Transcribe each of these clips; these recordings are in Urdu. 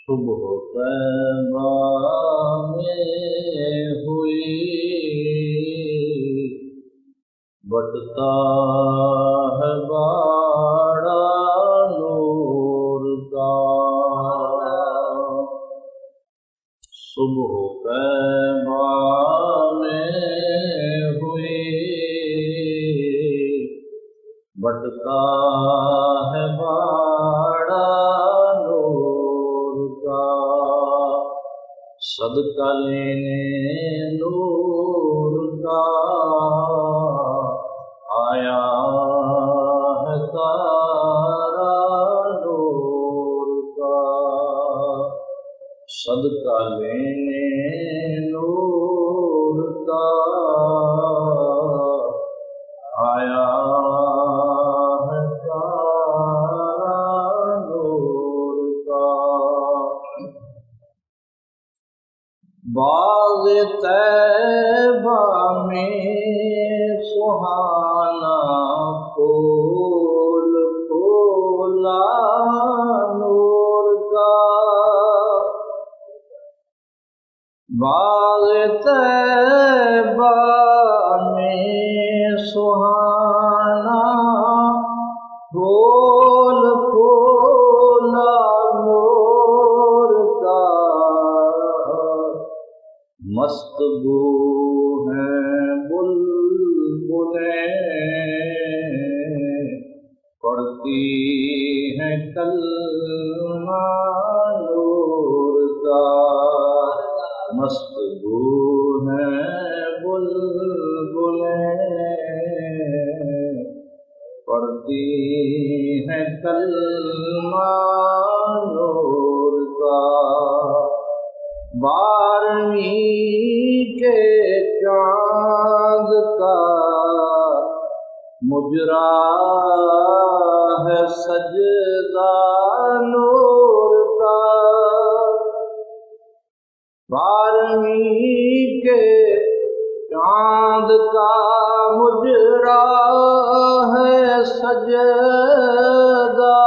صبح طیبہ میں ہوئی بٹتا ہے باڑا نور کا، صبح طیبہ میں ہوئی بٹتا ہے باڑا نور کا، صدقہ لینے نور کا آیا ہے تارا نور کا، صدقہ لینے نور کا آیا ہے تارا نور کا، باغ طیبہ میں سہانا پھول پھولا نور کا، باغ طیبہ میں سہانا پھول پھولا نور کا، مست بو ہیں بلبلیں پڑھتی ہیں کلمہ نور کا، مست بو ہیں بلبلیں پڑھتی ہیں کلمہ نور کا، بارہویں کے چاند کا مجرا ہے سجدہ نور کا، بارہویں کے چاند کا مجرا ہے سجدہ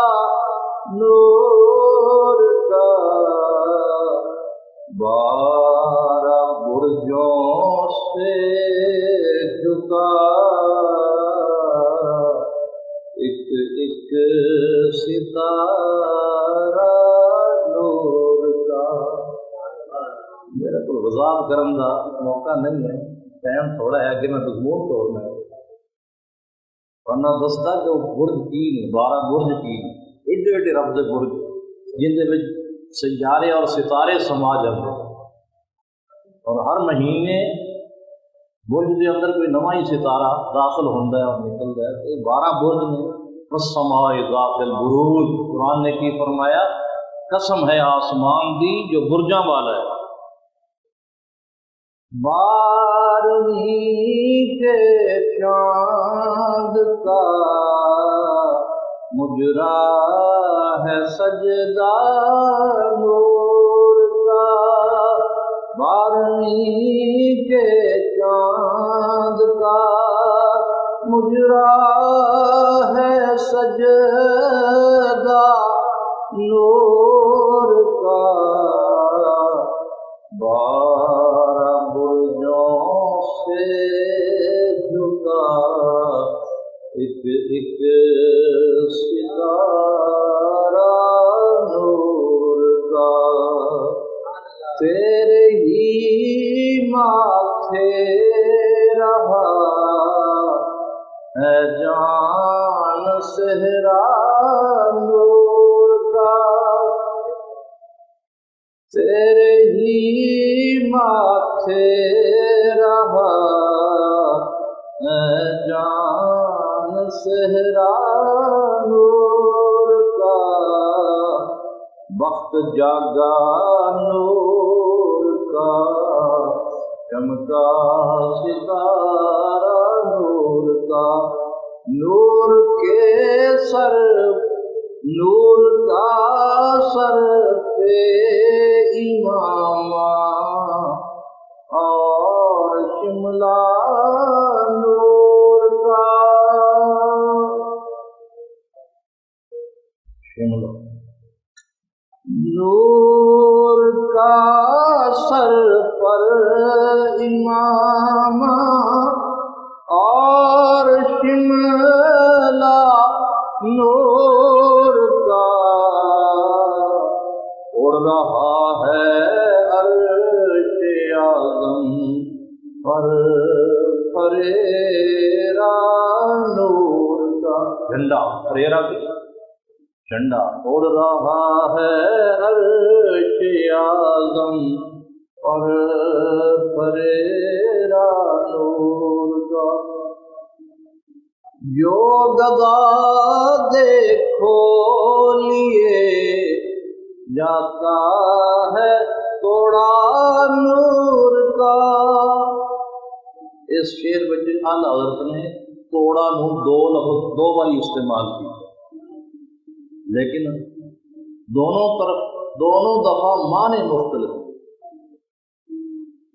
نور کا، بارہ برجوں سے جھکا ایک ایک ستارہ نور کا۔ میرا کوئی وضاحت کرنے کا موقع نہیں ہے، ٹائم تھوڑا ہے کہ میں مضمون توڑنا ہے، ورنہ دستا کہ وہ برج کی 12 برج کی ایڈے ایڈے رب دے برج جن سیارے اور ستارے سما جاتے ہیں، اور ہر مہینے برج کے اندر کوئی نواں ہی ستارہ داخل ہوتا ہے اور نکلتا ہے۔ یہ 12 برج نے والسماء ذات البروج، قرآن نے کی فرمایا قسم ہے آسمان دی جو برجاں والا ہے۔ بارہویں کے چاند کا مجرا ہے سجدہ نور کا، بارہویں کے چاند کا مجرا ہے سجدہ نور کا، بارہ برجوں سے جھکا ایک ایک ستارہ نور کا، تیرے ہی ماتھے رہا ہے جان صحرا نور کا، تیرے ہی ماتھے رہا ہے جان صحرا نور کا، وقت جاگا نور کا، چمکا ستارہ نور کا، نور کے سر نور کا سر پہ امامہ اور شملہ نور کا، شملہ نور کا سر پر امام اور شملہ نور کا اڑ رہا ہے عرش اعظم پر فریرا نور کا جھنڈا، فریرا کی جھنڈا اڑ رہا ہے عرش اعظم اور فریرا نور کا۔ جو گدا دیکھو لیے جاتا ہے توڑا نور کا۔ اس شعر میں اعلیٰ حضرت نے توڑا نور دو لفظ دو باری استعمال کی، لیکن دونوں دفعہ معنی مختلف۔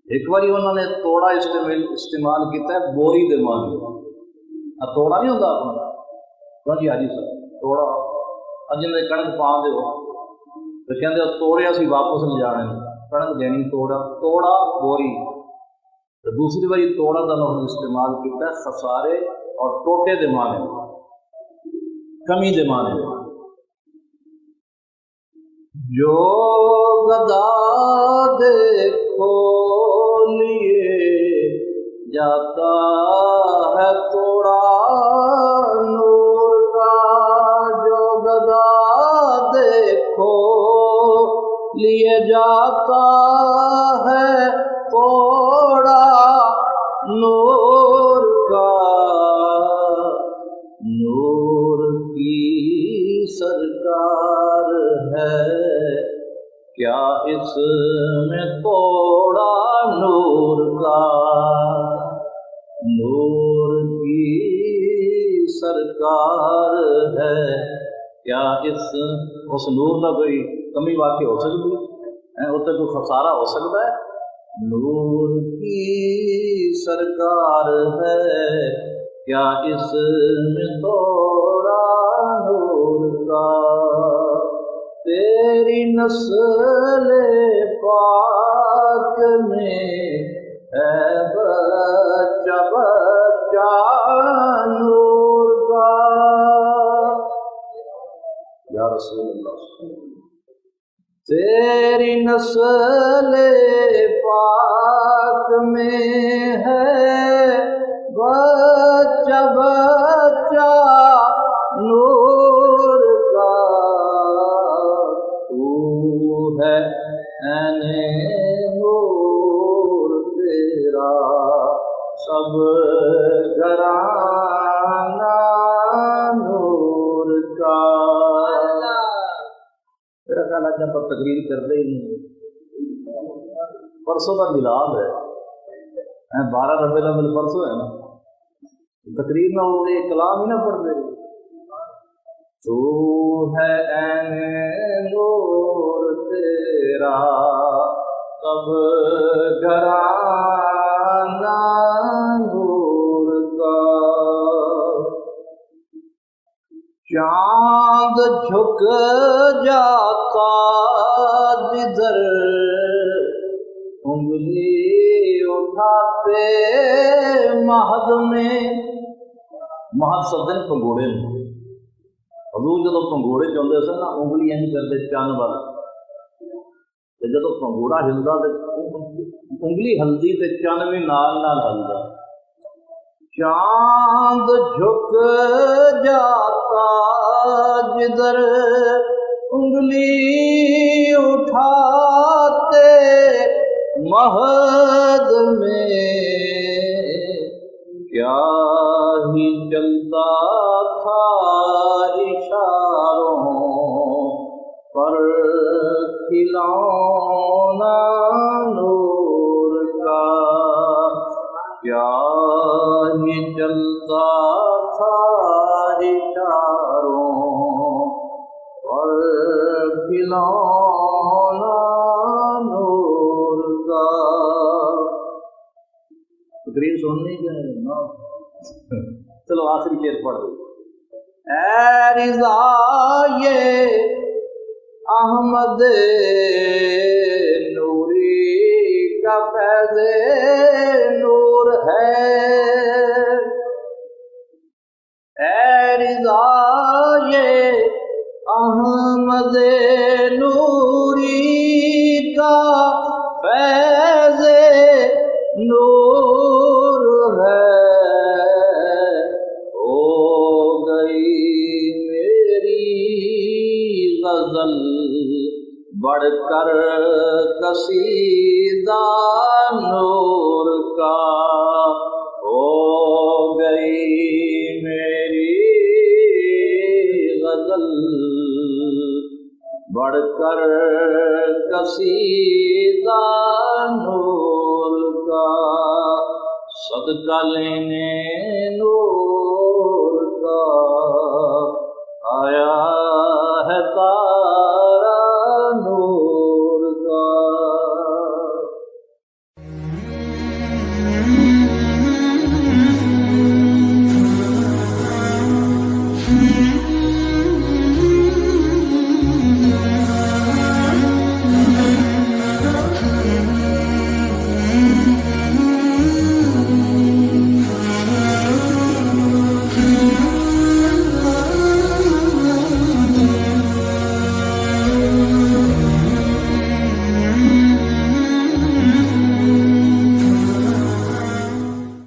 ایک باری انہوں نے توڑا استعمال کیتا ہے بوری دے معنی، توڑا نہیں ہوتا اپنا جی حاجی صاحب توڑا اج میں کڑک پا دے تو کہتے توڑیا سی واپس نہیں جانے کڑک دینی توڑا بوری۔ تو دوسری باری توڑا کا لفظ استعمال کیتا ہے خسارے اور ٹوٹے دے معنی، کمی دے معنی۔ جو گدا دیکھو لیے جاتا ہے توڑا نور کا، جو گدا دیکھو لیے جاتا ہے توڑا نور کا۔ نور کی سرکار ہے کیا اس میں توڑا نور کا، نور کی سرکار ہے کیا اس نور کا کوئی کمی واقع ہو سکتی ہے، اس سے کوئی خسارہ ہو سکتا ہے؟ نور کی سرکار ہے کیا اس میں توڑا نور کا۔ تیری نسل پاک میں ہے بچہ بچہ نور کا۔ یا رسول اللہ، تیری نسل پاک میں ہے بچہ بچہ نور کا۔ تو ہے عین نور تیرا سب گھرانہ نور کا۔ میرا خیال ہے پر تقریر کرتے ہی نہیں، پرسوں کا ملاد ہے 12 ربیع الاول پرسوں ہے نا، تقریر نہ ہو رہی کلام ہی نہ پڑھتے۔ تو ہے عین نور تیرا سب گھرانہ نور کا۔ چاند جھک جاتا جدھر انگلی اٹھاتے مہد میں، مہد سدن پنگوڑے میں حضور جدو پنگوڑے چاہتے سن نا انگلی نہیں کرتے چن والا، جدو پنگوڑا ہلدا تو انگلی ہلدی تے چن بھی نال نال ہلدا۔ چاند جھک جاتا جدھر انگلی اٹھاتے مہد میں، کیا ہی چلتا تھا اشاروں پر کھلونا نور کا، کیا ہی چلتا تھا اشاروں پر کھلونا نور کا۔ تقریر سننی چاہیے، چلو آخری شعر پڑھ دو۔ اے رضا یہ احمد کا فیض نور ہے، اے رضا یہ احمد نوری کا فیض نور ہے، ہو گئی میری غزل بڑھ کر قصیدہ نور کا، ہو گئی میری غزل بڑھ کر قصیدہ نور کا، صدقہ لینے نور کا آیا